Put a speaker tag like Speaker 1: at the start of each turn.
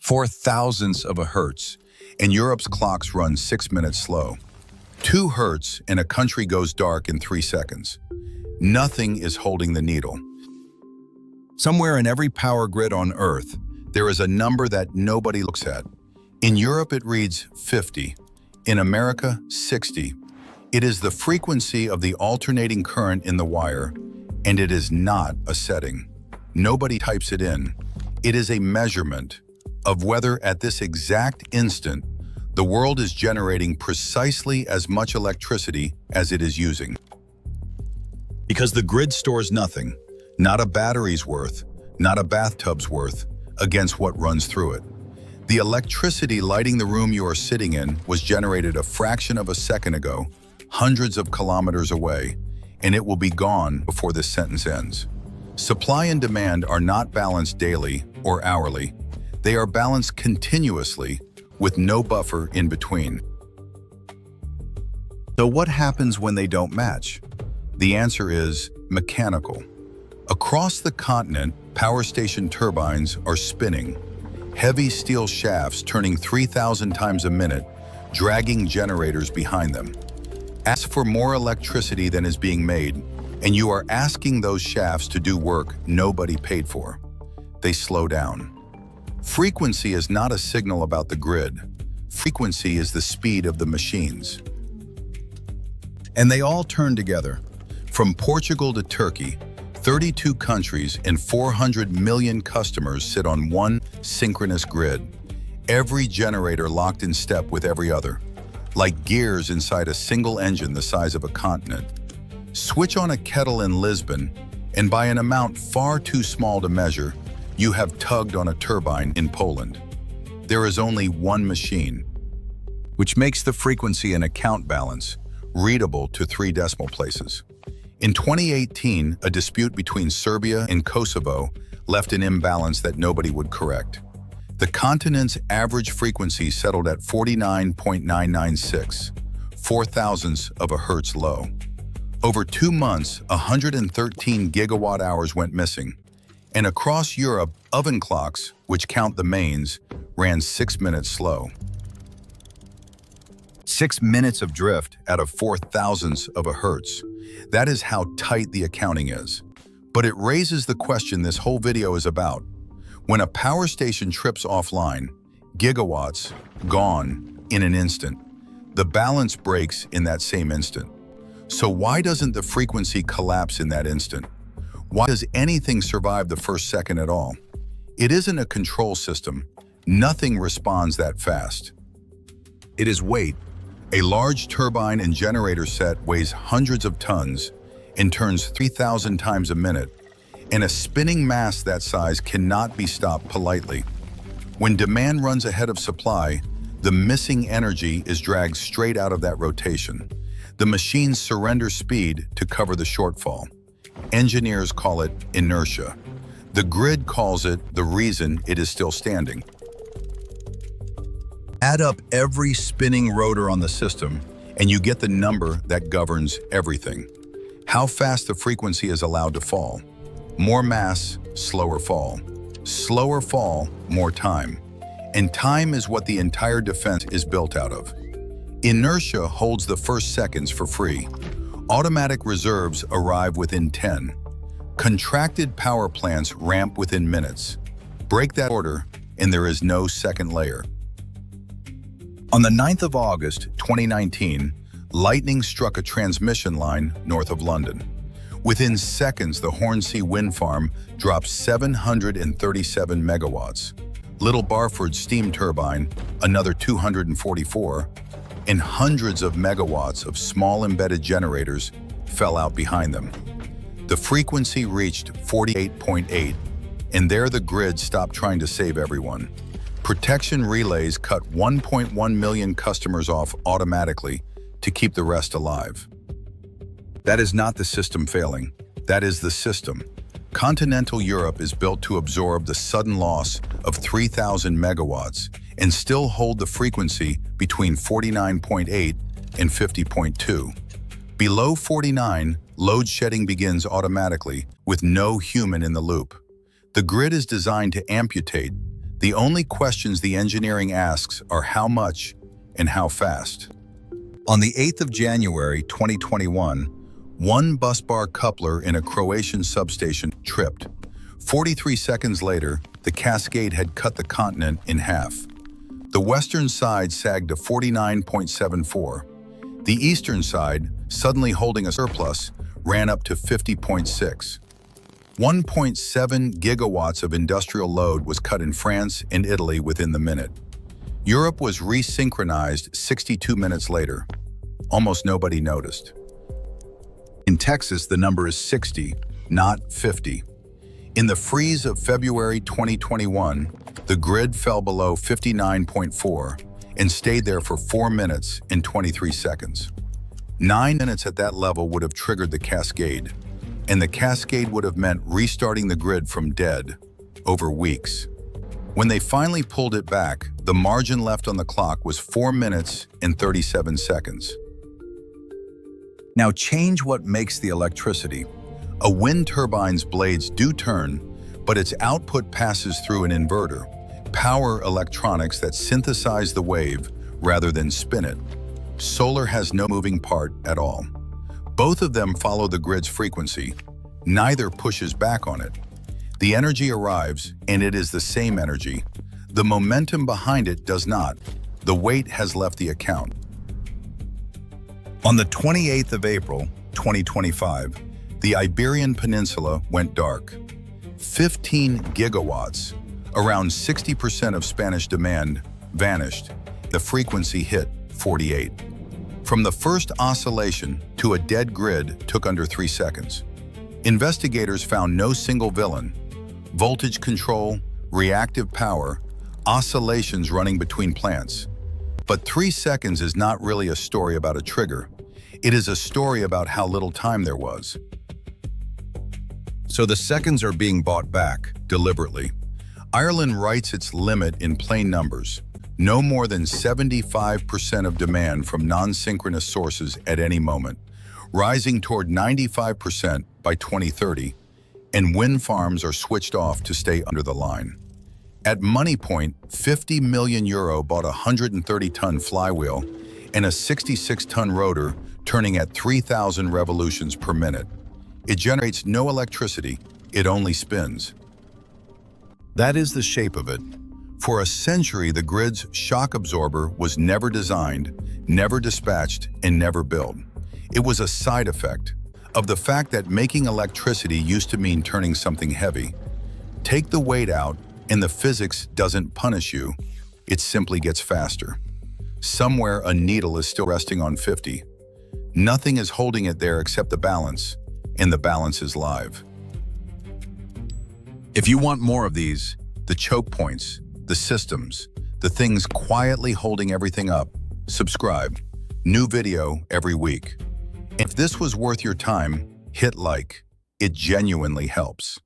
Speaker 1: 0.04 of a hertz, and Europe's clocks run 6 minutes slow. 2 hertz and a country goes dark in 3 seconds. Nothing is holding the needle. Somewhere in every power grid on Earth, there is a number that nobody looks at. In Europe, it reads 50. In America, 60. It is the frequency of the alternating current in the wire, and it is not a setting. Nobody types it in. It is a measurement of whether at this exact instant, the world is generating precisely as much electricity as it is using. Because the grid stores nothing, not a battery's worth, not a bathtub's worth, against what runs through it. The electricity lighting the room you are sitting in was generated a fraction of a second ago, hundreds of kilometers away, and it will be gone before this sentence ends. Supply and demand are not balanced daily or hourly. They are balanced continuously with no buffer in between. So what happens when they don't match? The answer is mechanical. Across the continent, power station turbines are spinning, heavy steel shafts turning 3,000 times a minute, dragging generators behind them. Ask for more electricity than is being made, and you are asking those shafts to do work nobody paid for. They slow down. Frequency is not a signal about the grid. Frequency is the speed of the machines. And they all turn together. From Portugal to Turkey, 32 countries and 400 million customers sit on one synchronous grid. Every generator locked in step with every other, like gears inside a single engine the size of a continent. Switch on a kettle in Lisbon, and by an amount far too small to measure, you have tugged on a turbine in Poland. There is only one machine, which makes the frequency and account balance readable to 3 decimal places. In 2018, a dispute between Serbia and Kosovo left an imbalance that nobody would correct. The continent's average frequency settled at 49.996, 0.04 of a hertz low. Over 2 months, 113 gigawatt hours went missing. And across Europe, oven clocks, which count the mains, ran 6 minutes slow. 6 minutes of drift out of 0.04 of a hertz. That is how tight the accounting is. But it raises the question this whole video is about. When a power station trips offline, gigawatts gone in an instant. The balance breaks in that same instant. So why doesn't the frequency collapse in that instant? Why does anything survive the first second at all? It isn't a control system. Nothing responds that fast. It is weight. A large turbine and generator set weighs hundreds of tons and turns 3,000 times a minute, and a spinning mass that size cannot be stopped politely. When demand runs ahead of supply, the missing energy is dragged straight out of that rotation. The machines surrender speed to cover the shortfall. Engineers call it inertia. The grid calls it the reason it is still standing. Add up every spinning rotor on the system, and you get the number that governs everything. How fast the frequency is allowed to fall. More mass, slower fall. Slower fall, more time. And time is what the entire defense is built out of. Inertia holds the first seconds for free. Automatic reserves arrive within 10. Contracted power plants ramp within minutes. Break that order, and there is no second layer. On the 9th of August, 2019, lightning struck a transmission line north of London. Within seconds, the Hornsea wind farm dropped 737 megawatts. Little Barford's steam turbine, another 244, and hundreds of megawatts of small embedded generators fell out behind them. The frequency reached 48.8, and there the grid stopped trying to save everyone. Protection relays cut 1.1 million customers off automatically to keep the rest alive. That is not the system failing. That is the system. Continental Europe is built to absorb the sudden loss of 3,000 megawatts and still hold the frequency between 49.8 and 50.2. Below 49, load shedding begins automatically with no human in the loop. The grid is designed to amputate. The only questions the engineering asks are how much and how fast. On the 8th of January 2021, one busbar coupler in a Croatian substation tripped. 43 seconds later, the cascade had cut the continent in half. The western side sagged to 49.74. The eastern side, suddenly holding a surplus, ran up to 50.6. 1.7 gigawatts of industrial load was cut in France and Italy within the minute. Europe was resynchronized 62 minutes later. Almost nobody noticed. In Texas, the number is 60, not 50. In the freeze of February 2021, the grid fell below 59.4 and stayed there for 4 minutes and 23 seconds. 9 minutes at that level would have triggered the cascade, and the cascade would have meant restarting the grid from dead over weeks. When they finally pulled it back, the margin left on the clock was 4 minutes and 37 seconds. Now change what makes the electricity. A wind turbine's blades do turn, but its output passes through an inverter, power electronics that synthesize the wave rather than spin it. Solar has no moving part at all. Both of them follow the grid's frequency. Neither pushes back on it. The energy arrives, and it is the same energy. The momentum behind it does not. The weight has left the account. On the 28th of April, 2025, the Iberian Peninsula went dark. 15 gigawatts, around 60% of Spanish demand, vanished. The frequency hit 48. From the first oscillation to a dead grid took under 3 seconds. Investigators found no single villain. Voltage control, reactive power, oscillations running between plants. But 3 seconds is not really a story about a trigger. It is a story about how little time there was. So the seconds are being bought back, deliberately. Ireland writes its limit in plain numbers. No more than 75% of demand from non-synchronous sources at any moment, rising toward 95% by 2030, and wind farms are switched off to stay under the line. At money point, 50 million euro bought a 130-ton flywheel and a 66-ton rotor turning at 3,000 revolutions per minute. It generates no electricity, it only spins. That is the shape of it. For a century, the grid's shock absorber was never designed, never dispatched, and never built. It was a side effect of the fact that making electricity used to mean turning something heavy. Take the weight out, and the physics doesn't punish you. It simply gets faster. Somewhere a needle is still resting on 50. Nothing is holding it there except the balance, and the balance is live. If you want more of these, the choke points, the systems, the things quietly holding everything up, subscribe. New video every week. If this was worth your time, hit like. It genuinely helps.